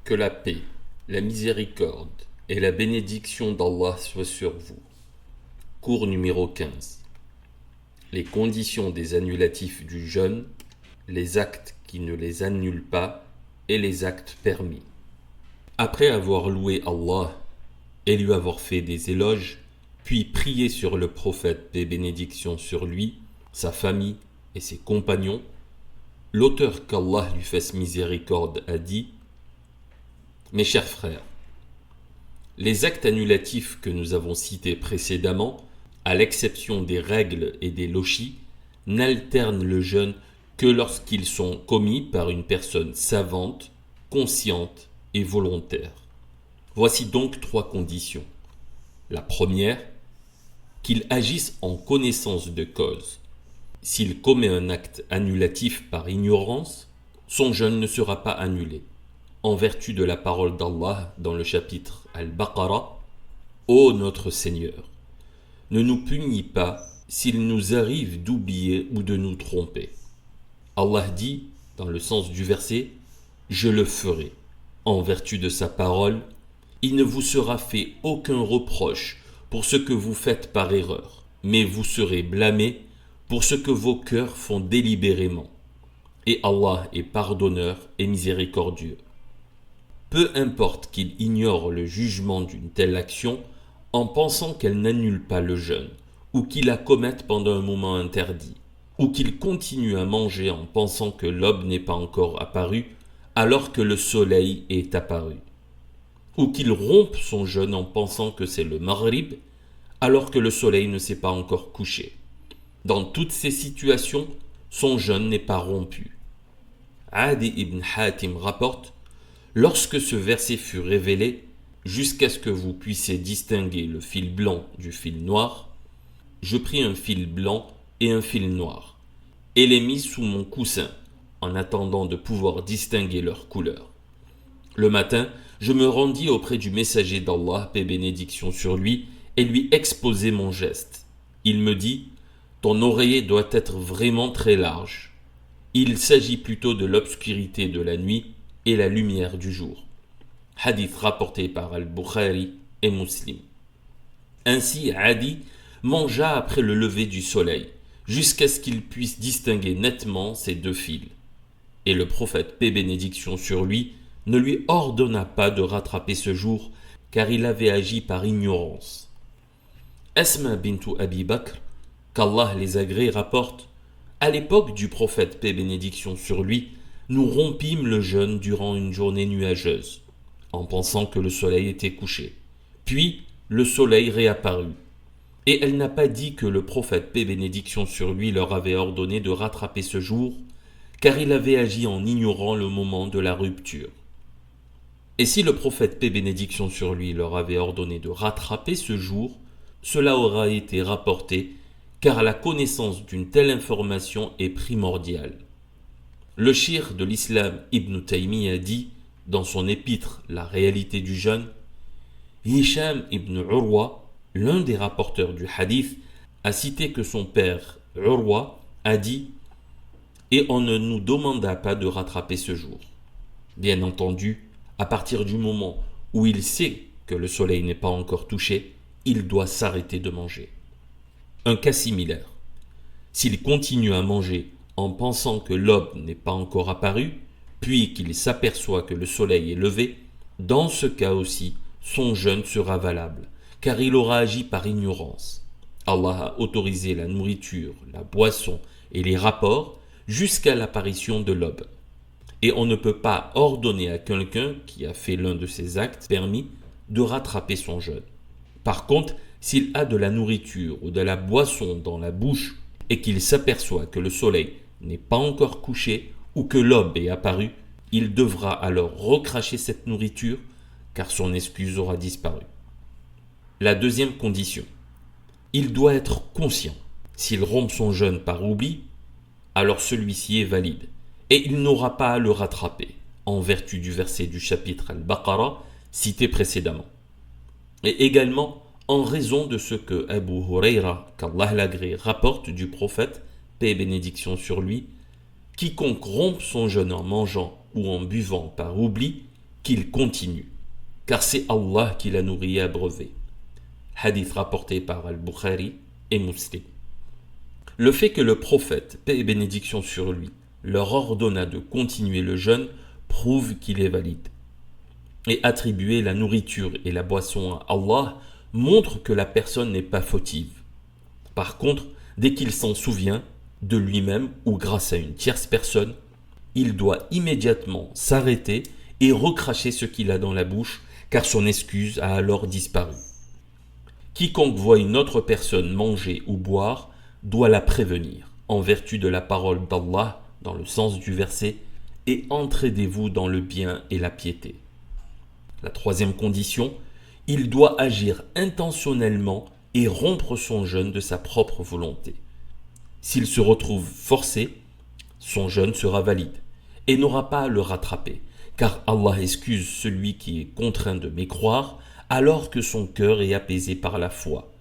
Que la paix, la miséricorde et la bénédiction d'Allah soient sur vous. Cours numéro 15. Les conditions des annulatifs du jeûne, les actes qui ne les annulent pas et les actes permis. Après avoir loué Allah et lui avoir fait des éloges, puis prié sur le prophète, paix et bénédiction sur lui, sa famille et ses compagnons, l'auteur qu'Allah lui fasse miséricorde a dit: Mes chers frères, les actes annulatifs que nous avons cités précédemment, à l'exception des règles et des lochis, n'alternent le jeûne que lorsqu'ils sont commis par une personne savante, consciente et volontaire. Voici donc 3 conditions. La première, qu'il agisse en connaissance de cause. S'il commet un acte annulatif par ignorance, son jeûne ne sera pas annulé. En vertu de la parole d'Allah dans le chapitre Al-Baqarah: Ô notre Seigneur, ne nous punis pas s'il nous arrive d'oublier ou de nous tromper. Allah dit, dans le sens du verset: Je le ferai. En vertu de sa parole, il ne vous sera fait aucun reproche pour ce que vous faites par erreur, mais vous serez blâmés pour ce que vos cœurs font délibérément. Et Allah est pardonneur et miséricordieux. Peu importe qu'il ignore le jugement d'une telle action en pensant qu'elle n'annule pas le jeûne, ou qu'il la commette pendant un moment interdit, ou qu'il continue à manger en pensant que l'aube n'est pas encore apparue alors que le soleil est apparu, ou qu'il rompe son jeûne en pensant que c'est le maghrib alors que le soleil ne s'est pas encore couché. Dans toutes ces situations, son jeûne n'est pas rompu. Adi ibn Hatim rapporte: Lorsque ce verset fut révélé, jusqu'à ce que vous puissiez distinguer le fil blanc du fil noir, je pris un fil blanc et un fil noir, et les mis sous mon coussin, en attendant de pouvoir distinguer leur couleur. Le matin, je me rendis auprès du messager d'Allah, paix et bénédiction sur lui, et lui exposai mon geste. Il me dit: Ton oreiller doit être vraiment très large. Il s'agit plutôt de l'obscurité de la nuit et la lumière du jour. Hadith rapporté par Al-Bukhari et Muslim. Ainsi, Adi mangea après le lever du soleil, jusqu'à ce qu'il puisse distinguer nettement ces 2 fils. Et le prophète, paix et bénédiction sur lui, ne lui ordonna pas de rattraper ce jour, car il avait agi par ignorance. Asma bintu Abi Bakr, qu'Allah les agrée, rapporte: À l'époque du prophète, paix et bénédiction sur lui, nous rompîmes le jeûne durant une journée nuageuse, en pensant que le soleil était couché. Puis le soleil réapparut. Et elle n'a pas dit que le prophète, paix et bénédiction sur lui, leur avait ordonné de rattraper ce jour, car il avait agi en ignorant le moment de la rupture. Et si le prophète, paix et bénédiction sur lui, leur avait ordonné de rattraper ce jour, cela aura été rapporté, car la connaissance d'une telle information est primordiale. Le cheikh de l'islam Ibn Taymiyyah dit, dans son épître La réalité du jeûne: Hisham ibn Urwa, l'un des rapporteurs du hadith, a cité que son père Urwa a dit: Et on ne nous demanda pas de rattraper ce jour. Bien entendu, à partir du moment où il sait que le soleil n'est pas encore touché, il doit s'arrêter de manger. Un cas similaire: s'il continue à manger en pensant que l'aube n'est pas encore apparue, puis qu'il s'aperçoit que le soleil est levé, dans ce cas aussi, son jeûne sera valable, car il aura agi par ignorance. Allah a autorisé la nourriture, la boisson et les rapports jusqu'à l'apparition de l'aube. Et on ne peut pas ordonner à quelqu'un qui a fait l'un de ces actes permis de rattraper son jeûne. Par contre, s'il a de la nourriture ou de la boisson dans la bouche et qu'il s'aperçoit que le soleil n'est pas encore couché ou que l'aube est apparue, il devra alors recracher cette nourriture, car son excuse aura disparu. La deuxième condition: il doit être conscient. S'il rompt son jeûne par oubli, alors celui-ci est valide, et il n'aura pas à le rattraper, en vertu du verset du chapitre Al-Baqarah cité précédemment. Et également en raison de ce que Abu Huraira, qu'Allah l'agrée, rapporte du prophète, paix et bénédiction sur lui: Quiconque rompt son jeûne en mangeant ou en buvant par oubli, qu'il continue, car c'est Allah qui l'a nourri et abreuvé. Hadith rapporté par Al-Bukhari et Muslim. Le fait que le prophète, paix et bénédiction sur lui, leur ordonna de continuer le jeûne prouve qu'il est valide. Et attribuer la nourriture et la boisson à Allah montre que la personne n'est pas fautive. Par contre, dès qu'il s'en souvient, de lui-même ou grâce à une tierce personne, il doit immédiatement s'arrêter et recracher ce qu'il a dans la bouche, car son excuse a alors disparu. Quiconque voit une autre personne manger ou boire doit la prévenir, en vertu de la parole d'Allah, dans le sens du verset, et entraidez-vous dans le bien et la piété. La troisième condition, il doit agir intentionnellement et rompre son jeûne de sa propre volonté. S'il se retrouve forcé, son jeûne sera valide et n'aura pas à le rattraper, car Allah excuse celui qui est contraint de mécroire alors que son cœur est apaisé par la foi.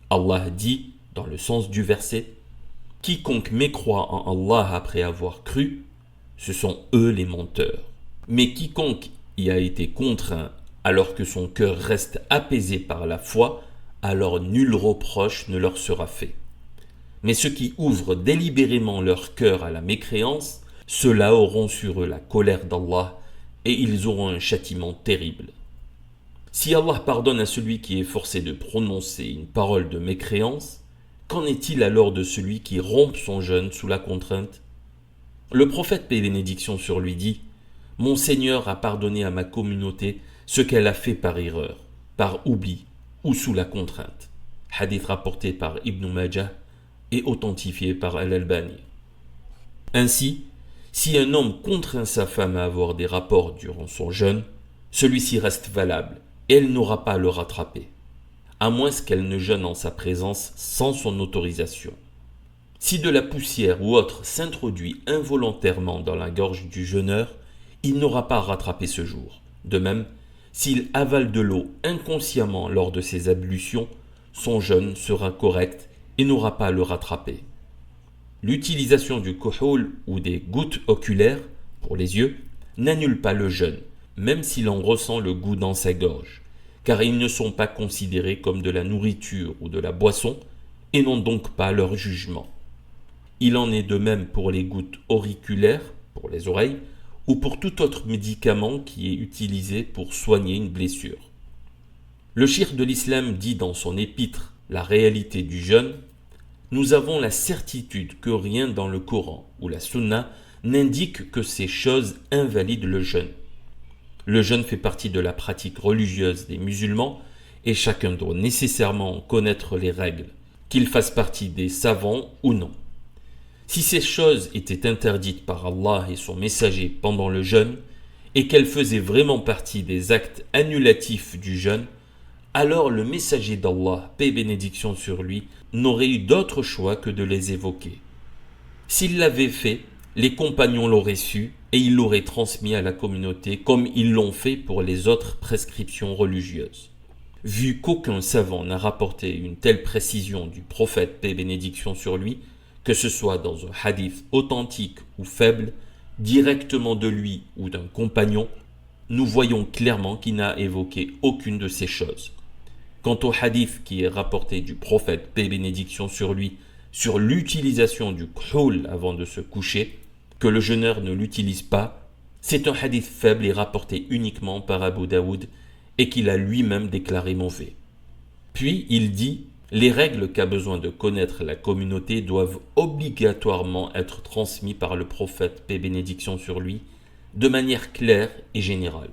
Allah dit, dans le sens du verset, « Quiconque mécroit en Allah après avoir cru, ce sont eux les menteurs. Mais quiconque y a été contraint alors que son cœur reste apaisé par la foi, alors nul reproche ne leur sera fait. Mais ceux qui ouvrent délibérément leur cœur à la mécréance, ceux-là auront sur eux la colère d'Allah et ils auront un châtiment terrible. » Si Allah pardonne à celui qui est forcé de prononcer une parole de mécréance, qu'en est-il alors de celui qui rompt son jeûne sous la contrainte ? Le prophète, paix et bénédiction sur lui, dit « Mon Seigneur a pardonné à ma communauté ce qu'elle a fait par erreur, par oubli ou sous la contrainte. » Hadith rapporté par Ibn Majah et authentifié par Al-Albani. Ainsi, si un homme contraint sa femme à avoir des rapports durant son jeûne, celui-ci reste valable et elle n'aura pas à le rattraper, à moins qu'elle ne jeûne en sa présence sans son autorisation. Si de la poussière ou autre s'introduit involontairement dans la gorge du jeûneur, il n'aura pas à rattraper ce jour. De même, s'il avale de l'eau inconsciemment lors de ses ablutions, son jeûne sera correct et n'aura pas à le rattraper. L'utilisation du kohoul ou des gouttes oculaires pour les yeux n'annule pas le jeûne, même s'il en ressent le goût dans sa gorge, car ils ne sont pas considérés comme de la nourriture ou de la boisson et n'ont donc pas leur jugement. Il en est de même pour les gouttes auriculaires, pour les oreilles, ou pour tout autre médicament qui est utilisé pour soigner une blessure. Le cheikh de l'islam dit dans son épître « La réalité du jeûne », nous avons la certitude que rien dans le Coran ou la Sunna n'indique que ces choses invalident le jeûne. Le jeûne fait partie de la pratique religieuse des musulmans et chacun doit nécessairement en connaître les règles, qu'il fasse partie des savants ou non. Si ces choses étaient interdites par Allah et son messager pendant le jeûne, et qu'elles faisaient vraiment partie des actes annulatifs du jeûne, alors le messager d'Allah, paix et bénédiction sur lui, n'aurait eu d'autre choix que de les évoquer. S'il l'avait fait, les compagnons l'auraient su et ils l'auraient transmis à la communauté comme ils l'ont fait pour les autres prescriptions religieuses. Vu qu'aucun savant n'a rapporté une telle précision du prophète, paix et bénédiction sur lui, que ce soit dans un hadith authentique ou faible, directement de lui ou d'un compagnon, nous voyons clairement qu'il n'a évoqué aucune de ces choses. Quant au hadith qui est rapporté du prophète, paix et bénédiction sur lui, sur l'utilisation du khoul avant de se coucher, que le jeûneur ne l'utilise pas, c'est un hadith faible et rapporté uniquement par Abu Daoud et qu'il a lui-même déclaré mauvais. Puis il dit « Les règles qu'a besoin de connaître la communauté doivent obligatoirement être transmises par le prophète, paix et bénédiction sur lui, de manière claire et générale.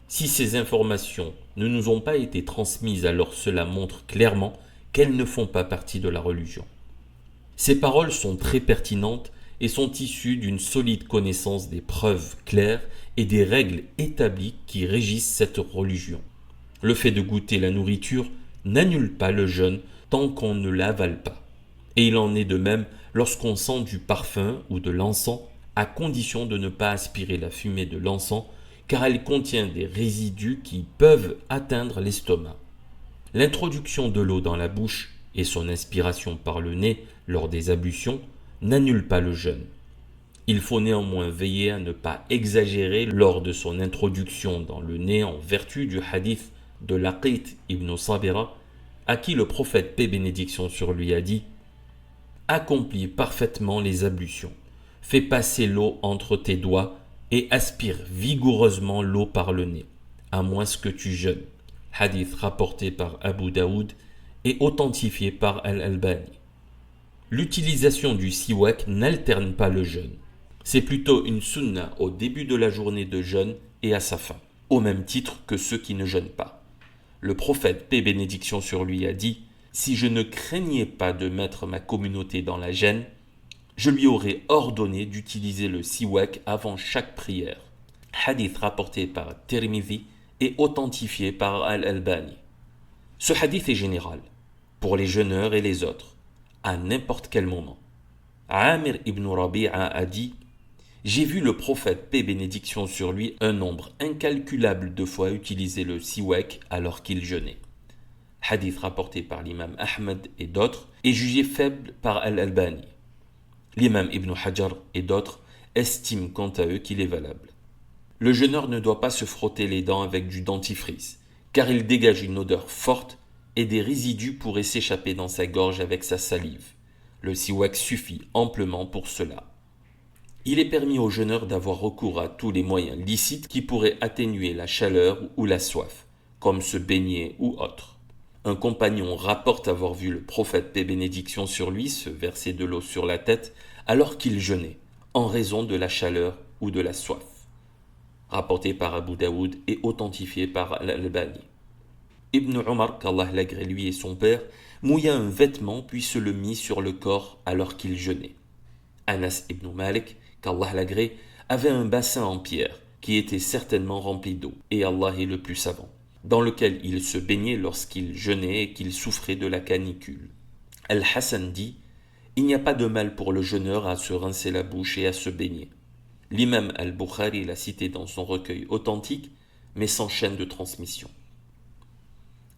Si ces informations ne nous ont pas été transmises, alors cela montre clairement qu'elles ne font pas partie de la religion. » Ces paroles sont très pertinentes et sont issues d'une solide connaissance des preuves claires et des règles établies qui régissent cette religion. Le fait de goûter la nourriture n'annule pas le jeûne tant qu'on ne l'avale pas. Et il en est de même lorsqu'on sent du parfum ou de l'encens, à condition de ne pas aspirer la fumée de l'encens, car elle contient des résidus qui peuvent atteindre l'estomac. L'introduction de l'eau dans la bouche et son inspiration par le nez lors des ablutions n'annule pas le jeûne. Il faut néanmoins veiller à ne pas exagérer lors de son introduction dans le nez en vertu du hadith de Laqit ibn Sabira, à qui le prophète, paix et bénédiction sur lui, a dit « Accomplis parfaitement les ablutions, fais passer l'eau entre tes doigts et aspire vigoureusement l'eau par le nez, à moins que tu jeûnes. » Hadith rapporté par Abu Daoud et authentifié par Al-Albani. L'utilisation du siwak n'alterne pas le jeûne. C'est plutôt une sunna au début de la journée de jeûne et à sa fin, au même titre que ceux qui ne jeûnent pas. Le prophète, paix et bénédiction sur lui, a dit « Si je ne craignais pas de mettre ma communauté dans la gêne, je lui aurais ordonné d'utiliser le siwak avant chaque prière. » Hadith rapporté par Tirmidhi et authentifié par Al-Albani. Ce hadith est général, pour les jeûneurs et les autres, à n'importe quel moment. Amir ibn Rabi'a a dit « J'ai vu le prophète, paix et bénédiction sur lui, un nombre incalculable de fois utiliser le siwak alors qu'il jeûnait. » Hadith rapporté par l'imam Ahmed et d'autres, et jugé faible par Al-Albani. L'imam Ibn Hajar et d'autres estiment quant à eux qu'il est valable. Le jeûneur ne doit pas se frotter les dents avec du dentifrice, car il dégage une odeur forte et des résidus pourraient s'échapper dans sa gorge avec sa salive. Le siwak suffit amplement pour cela. Il est permis aux jeûneurs d'avoir recours à tous les moyens licites qui pourraient atténuer la chaleur ou la soif, comme se baigner ou autre. Un compagnon rapporte avoir vu le prophète, paix et bénédiction sur lui, se verser de l'eau sur la tête alors qu'il jeûnait, en raison de la chaleur ou de la soif. Rapporté par Abu Daoud et authentifié par Al-Albani. Ibn Omar, qu'Allah l'agrée lui et son père, mouilla un vêtement puis se le mit sur le corps alors qu'il jeûnait. Anas ibn Malik, qu'Allah l'agrée, avait un bassin en pierre qui était certainement rempli d'eau, et Allah est le plus savant, dans lequel il se baignait lorsqu'il jeûnait et qu'il souffrait de la canicule. Al-Hassan dit « Il n'y a pas de mal pour le jeûneur à se rincer la bouche et à se baigner. » L'imam al-Bukhari l'a cité dans son recueil authentique, mais sans chaîne de transmission.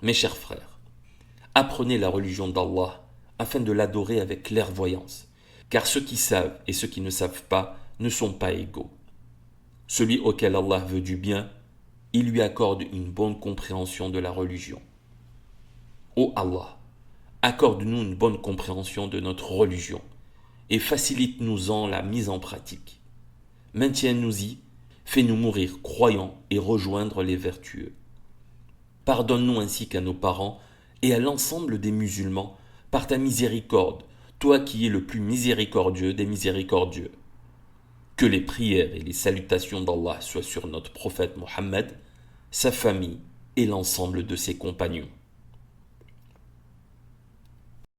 Mes chers frères, apprenez la religion d'Allah afin de l'adorer avec clairvoyance, car ceux qui savent et ceux qui ne savent pas ne sont pas égaux. Celui auquel Allah veut du bien, il lui accorde une bonne compréhension de la religion. Ô Allah, accorde-nous une bonne compréhension de notre religion et facilite-nous-en la mise en pratique. Maintiens-nous-y, fais-nous mourir croyants et rejoindre les vertueux. Pardonne-nous ainsi qu'à nos parents et à l'ensemble des musulmans par ta miséricorde, toi qui es le plus miséricordieux des miséricordieux. Que les prières et les salutations d'Allah soient sur notre prophète Mohammed, sa famille et l'ensemble de ses compagnons.